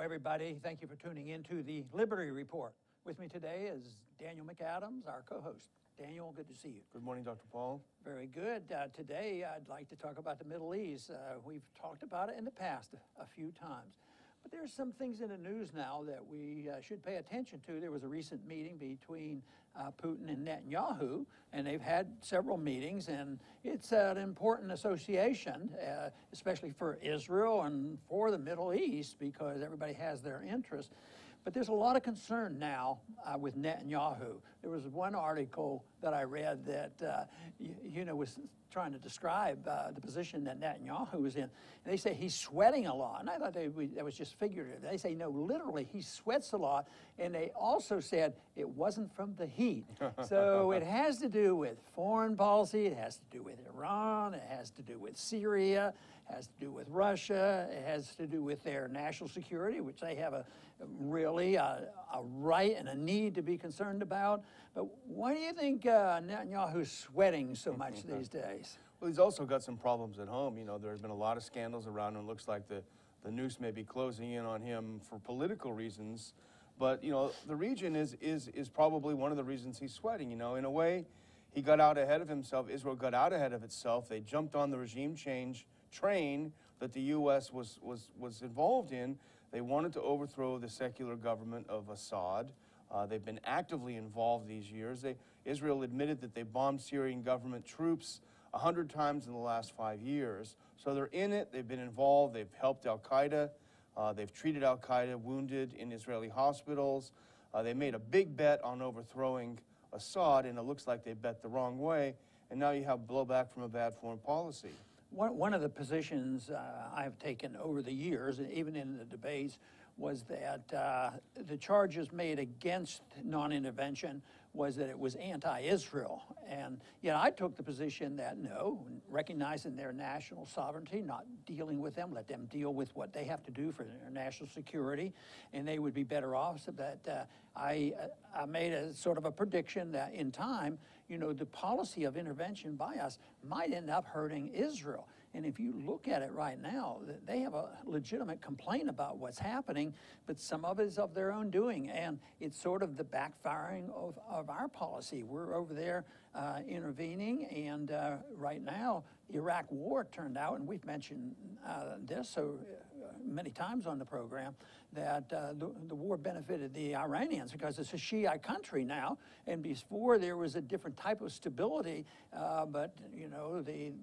everybody. Thank you for tuning in to the Liberty Report. With me today is Daniel McAdams, our co-host. Daniel, good to see you. Good morning, Dr. Paul. Very good. Today, I'd like to talk about the Middle East. We've talked about it in the past a few times. But there's some things in the news now that we should pay attention to. There was a recent meeting between Putin and Netanyahu, and they've had several meetings, and it's an important association, especially for Israel and for the Middle East, because everybody has their interests. But there's a lot of concern now with Netanyahu. There was one article that I read that, was trying to describe the position that Netanyahu was in. And they say he's sweating a lot. And I thought that was just figurative. They say, no, literally, he sweats a lot. And they also said it wasn't from the heat. So it has to do with foreign policy. It has to do with Iran. It has to do with Syria. It has to do with Russia. It has to do with their national security, which they have a right and a need to be concerned about. But why do you think Netanyahu's sweating so much these days? Well, he's also got some problems at home. You know, there's been a lot of scandals around him. It looks like the noose may be closing in on him for political reasons. But, you know, the region is probably one of the reasons he's sweating. You know, in a way, he got out ahead of himself. Israel got out ahead of itself. They jumped on the regime change train that the U.S. was involved in. They wanted to overthrow the secular government of Assad. They've been actively involved these years. Israel admitted that they bombed Syrian government troops 100 times in the last 5 years. So they're in it. They've been involved. They've helped al-Qaeda. They've treated al-Qaeda wounded in Israeli hospitals. They made a big bet on overthrowing Assad, and it looks like they bet the wrong way. And now you have blowback from a bad foreign policy. One of the positions I've taken over the years, even in the debates, was that the charges made against non-intervention was that it was anti-Israel. And I took the position that no, recognizing their national sovereignty, not dealing with them, let them deal with what they have to do for their national security, and they would be better off. So that I made a sort of a prediction that in time, the policy of intervention by us might end up hurting Israel. And if you look at it right now, they have a legitimate complaint about what's happening, but some of it is of their own doing. And it's sort of the backfiring of our policy. We're over there intervening, and right now, Iraq war turned out, and we've mentioned this so many times on the program, that the war benefited the Iranians because it's a Shiite country now, and before there was a different type of stability, but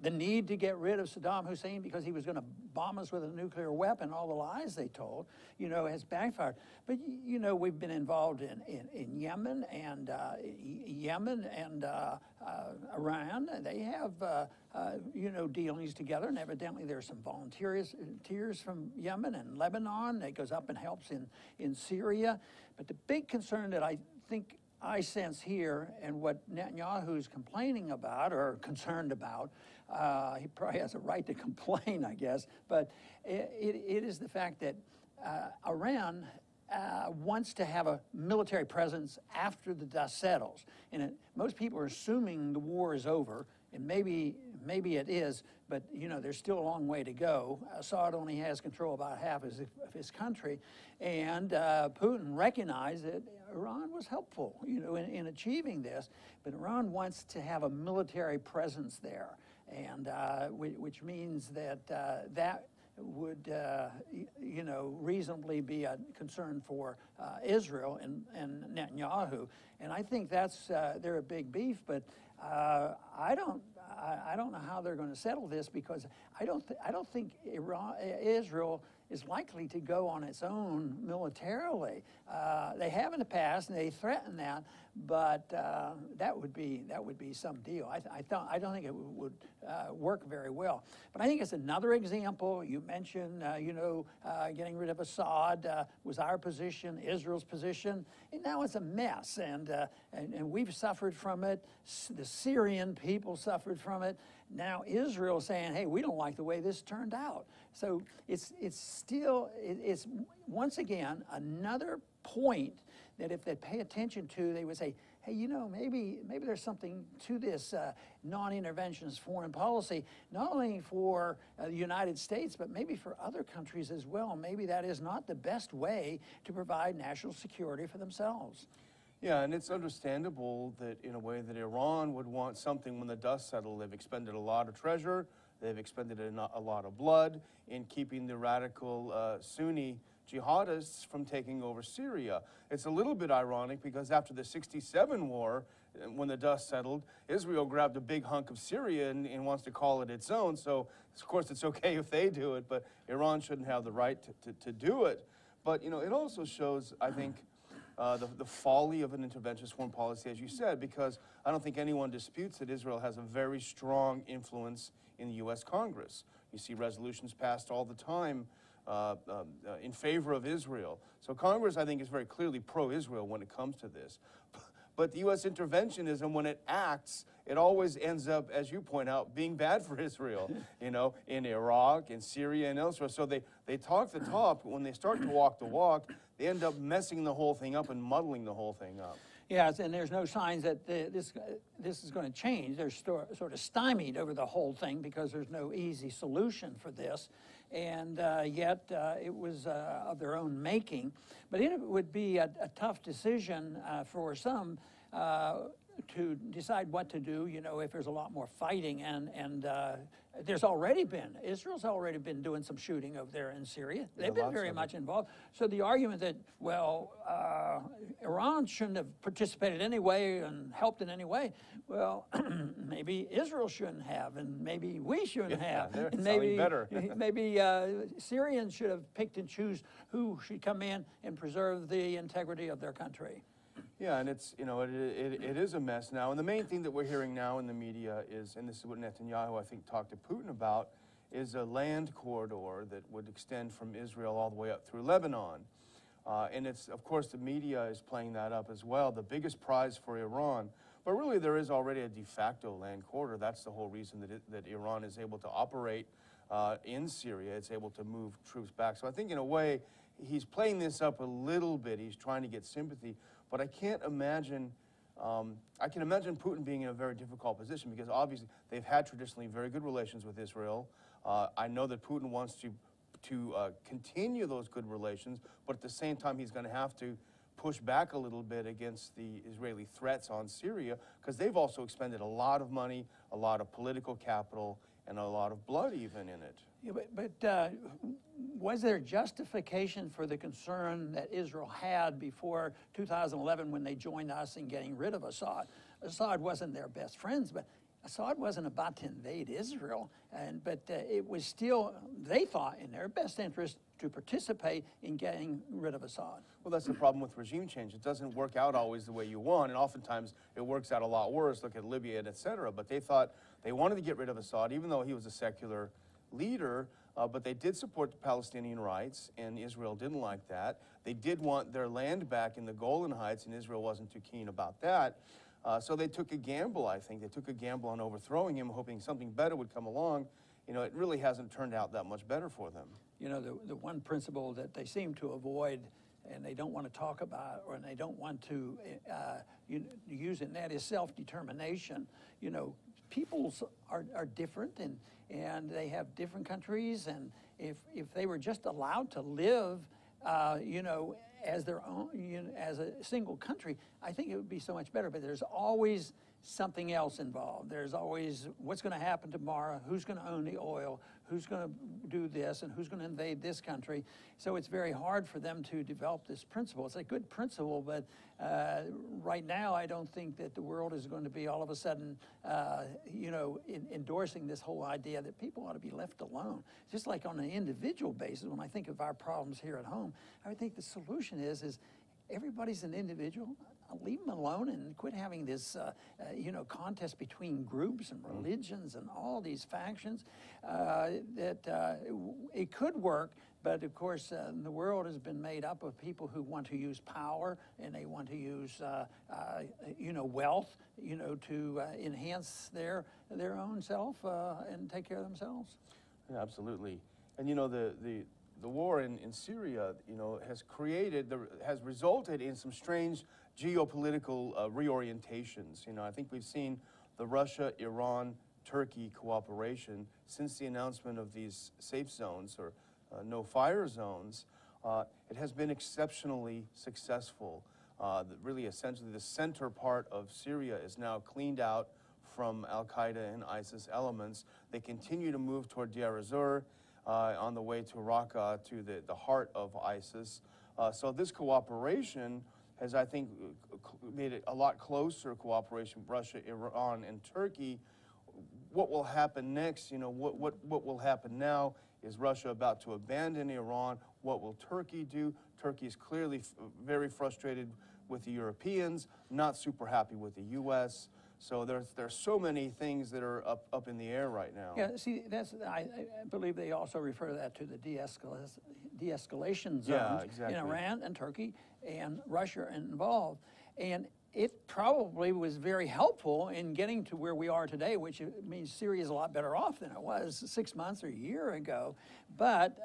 the need to get rid of Saddam Hussein because he was going to bomb us with a nuclear weapon, all the lies they told, has backfired. But we've been involved in Yemen and Iran. They have dealings together, and evidently there's some volunteers from Yemen and Lebanon that goes up and helps in Syria. But the big concern that I think I sense here, and what Netanyahu is complaining about or concerned about, he probably has a right to complain, I guess, but it is the fact that Iran wants to have a military presence after the dust settles. And most people are assuming the war is over, and maybe it is, but there's still a long way to go. Assad only has control about half of his country, and Putin recognized that Iran was helpful, in achieving this, but Iran wants to have a military presence there, and which means that that would, reasonably be a concern for Israel and Netanyahu, and I think that's they're a big beef. But I don't know how they're going to settle this, because I don't think Israel is likely to go on its own militarily. They have in the past, and they threaten that, but that would be some deal. I don't think it would work very well. But I think it's another example. You mentioned, getting rid of Assad was our position, Israel's position, and now it's a mess, and we've suffered from it. The Syrian people suffered from it. Now Israel saying, hey, we don't like the way this turned out. So it's once again another point that if they pay attention to, they would say, hey, you know, maybe there's something to this non-interventionist foreign policy, not only for the United States, but maybe for other countries as well. Maybe that is not the best way to provide national security for themselves. Yeah, and it's understandable that in a way that Iran would want something when the dust settled. They've expended a lot of treasure, they've expended a lot of blood in keeping the radical Sunni jihadists from taking over Syria. It's a little bit ironic because after the '67 war, when the dust settled, Israel grabbed a big hunk of Syria and wants to call it its own. So, of course, it's okay if they do it, but Iran shouldn't have the right to do it. But, you know, it also shows, I think, the folly of an interventionist foreign policy, as you said, because I don't think anyone disputes that Israel has a very strong influence in the U.S. Congress. You see resolutions passed all the time in favor of Israel. So Congress, I think, is very clearly pro-Israel when it comes to this. But the U.S. interventionism, when it acts, it always ends up, as you point out, being bad for Israel, you know, in Iraq, in Syria, and elsewhere. So they talk the talk, but when they start to walk the walk, they end up messing the whole thing up and muddling the whole thing up. Yes, and there's no signs that this is going to change. They're sort of stymied over the whole thing because there's no easy solution for this. And yet it was of their own making. But it would be a tough decision for some to decide what to do, you know, if there's a lot more fighting. And there's already been, Israel's already been doing some shooting over there in Syria. They've been very much involved. So the argument that, well, Iran shouldn't have participated anyway and helped in any way, well, maybe Israel shouldn't have, and maybe we shouldn't have. And maybe better. Maybe Syrians should have picked and choose who should come in and preserve the integrity of their country. Yeah, and it's, you know, it is a mess now. And the main thing that we're hearing now in the media is, and this is what Netanyahu, I think, talked to Putin about, is a land corridor that would extend from Israel all the way up through Lebanon. And it's, of course, the media is playing that up as well, the biggest prize for Iran. But really, there is already a de facto land corridor. That's the whole reason that Iran is able to operate in Syria. It's able to move troops back. So I think, in a way, he's playing this up a little bit. He's trying to get sympathy. But I can't imagine, I can imagine Putin being in a very difficult position because obviously they've had traditionally very good relations with Israel. I know that Putin wants to continue those good relations, but at the same time he's going to have to push back a little bit against the Israeli threats on Syria because they've also expended a lot of money, a lot of political capital, and a lot of blood even in it. Yeah, but was there justification for the concern that Israel had before 2011 when they joined us in getting rid of Assad? Assad wasn't their best friends, but Assad wasn't about to invade Israel, but it was still, they thought, in their best interest to participate in getting rid of Assad. Well, that's the problem with regime change. It doesn't work out always the way you want, and oftentimes it works out a lot worse. Look at Libya and et cetera. But they thought they wanted to get rid of Assad, even though he was a secular leader, but they did support the Palestinian rights, and Israel didn't like that. They did want their land back in the Golan Heights, and Israel wasn't too keen about that. So they took a gamble, I think. They took a gamble on overthrowing him, hoping something better would come along. You know, it really hasn't turned out that much better for them. You know, the one principle that they seem to avoid and they don't want to talk about or they don't want to use it, and that is self-determination. You know, peoples are different and they have different countries, and if they were just allowed to live, you know, as their own, you know, as a single country, I think it would be so much better. But there's always something else involved. There's always what's going to happen tomorrow, who's going to own the oil, who's going to do this, and who's going to invade this country. So it's very hard for them to develop this principle. It's a good principle, but right now I don't think that the world is going to be all of a sudden, you know, endorsing this whole idea that people ought to be left alone. Just like on an individual basis, when I think of our problems here at home, I think the solution is everybody's an individual. Leave them alone and quit having this, you know, contest between groups and religions and all these factions. It could work, but of course, the world has been made up of people who want to use power and they want to use, you know, wealth, you know, to enhance their own self and take care of themselves. Yeah, absolutely. And you know, the the war in Syria, you know, has resulted in some strange geopolitical reorientations. You know, I think we've seen the Russia, Iran, Turkey cooperation since the announcement of these safe zones or no-fire zones. It has been exceptionally successful. Really, essentially, the center part of Syria is now cleaned out from al-Qaeda and ISIS elements. They continue to move toward Deir ez-Zor on the way to Raqqa, to the heart of ISIS. So this cooperation has, I think, made it a lot closer cooperation with Russia, Iran, and Turkey. What will happen next? You know, what will happen now? Is Russia about to abandon Iran? What will Turkey do? Turkey is clearly very frustrated with the Europeans, not super happy with the U.S. So there's so many things that are up in the air right now. Yeah, see, I believe they also refer that to the de-escalation zones exactly. in Iran and Turkey and Russia involved. And it probably was very helpful in getting to where we are today, which means Syria is a lot better off than it was 6 months or a year ago. But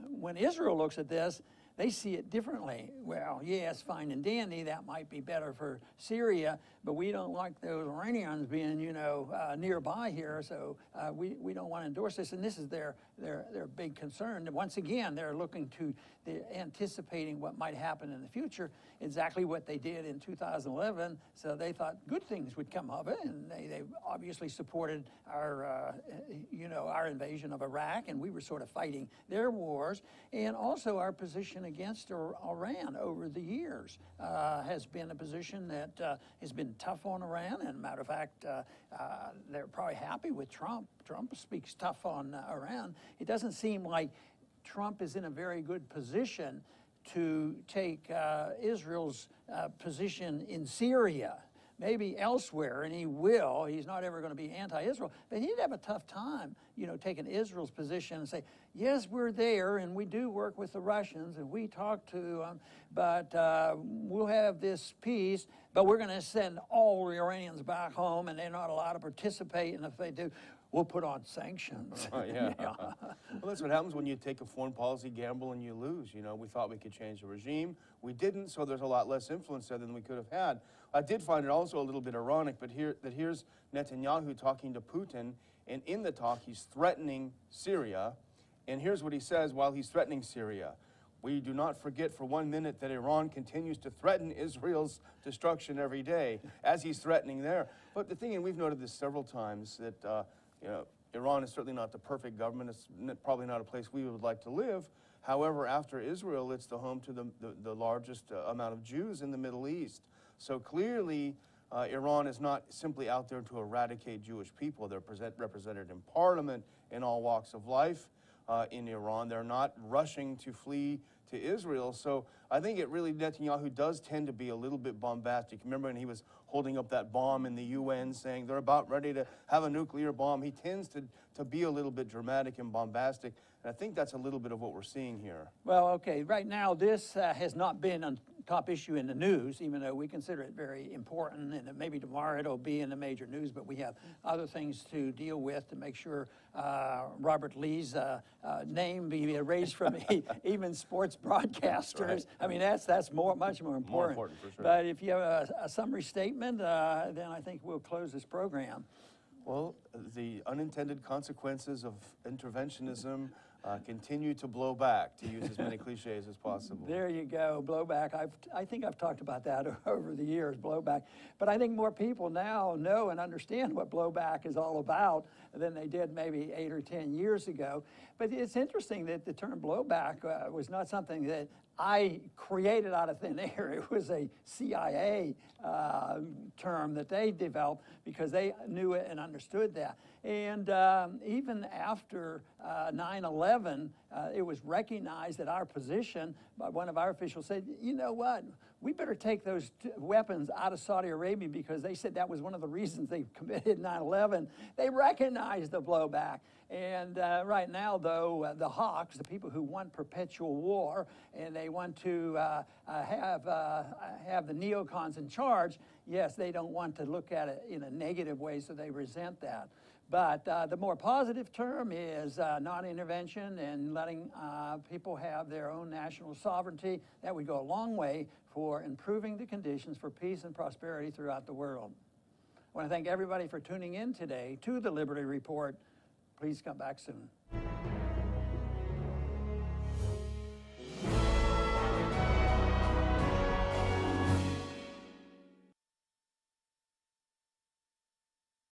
when Israel looks at this, they see it differently. Well, yes, fine and dandy, that might be better for Syria, but we don't like those Iranians being, you know, nearby here, so we don't want to endorse this. And this is their big concern. And once again, they're looking to, they're anticipating what might happen in the future, exactly what they did in 2011. So they thought good things would come of it, and they obviously supported our, you know, our invasion of Iraq, and we were sort of fighting their wars, and also our position against Iran over the years has been a position that has been tough on Iran. And matter of fact, they're probably happy with Trump. Trump speaks tough on Iran. It doesn't seem like Trump is in a very good position to take Israel's position in Syria. Maybe elsewhere, and he will. He's not ever going to be anti-Israel, but he'd have a tough time, you know, taking Israel's position and say, yes, we're there, and we do work with the Russians, and we talk to them, but we'll have this peace, but we're going to send all the Iranians back home, and they're not allowed to participate, and if they do, we'll put on sanctions. Yeah. Well, that's what happens when you take a foreign policy gamble and you lose. You know, we thought we could change the regime. We didn't, so there's a lot less influence there than we could have had. I did find it also a little bit ironic, but here's Netanyahu talking to Putin, and in the talk, he's threatening Syria, and here's what he says while he's threatening Syria. We do not forget for 1 minute that Iran continues to threaten Israel's destruction every day, as he's threatening there. But the thing, and we've noted this several times, that you know, Iran is certainly not the perfect government. It's probably not a place we would like to live. However, after Israel, it's the home to the largest amount of Jews in the Middle East. So clearly, Iran is not simply out there to eradicate Jewish people. They're represented in parliament in all walks of life in Iran. They're not rushing to flee to Israel. So I think it really, Netanyahu does tend to be a little bit bombastic. Remember when he was holding up that bomb in the UN saying they're about ready to have a nuclear bomb? He tends to be a little bit dramatic and bombastic. And I think that's a little bit of what we're seeing here. Well, okay, right now this has not been a top issue in the news, even though we consider it very important, and maybe tomorrow it'll be in the major news, but we have other things to deal with to make sure Robert Lee's name be erased from even sports broadcasters. Right. I mean, that's much more important. More important, for sure. But if you have a summary statement, then I think we'll close this program. Well, the unintended consequences of interventionism continue to blow back, to use as many cliches as possible. There you go, blowback. I think I've talked about that over the years, blowback. But I think more people now know and understand what blowback is all about than they did maybe 8 or 10 years ago. But it's interesting that the term blowback was not something that I created out of thin air. It was a CIA term that they developed because they knew it and understood that. And even after 9/11, it was recognized that our position, by one of our officials said, you know what, we better take those weapons out of Saudi Arabia, because they said that was one of the reasons they committed 9/11. They recognized the blowback. And right now, though, the hawks, the people who want perpetual war, and they want to have the neocons in charge, yes, they don't want to look at it in a negative way, so they resent that. But the more positive term is non-intervention and letting people have their own national sovereignty. That would go a long way for improving the conditions for peace and prosperity throughout the world. I want to thank everybody for tuning in today to the Liberty Report. Please come back soon.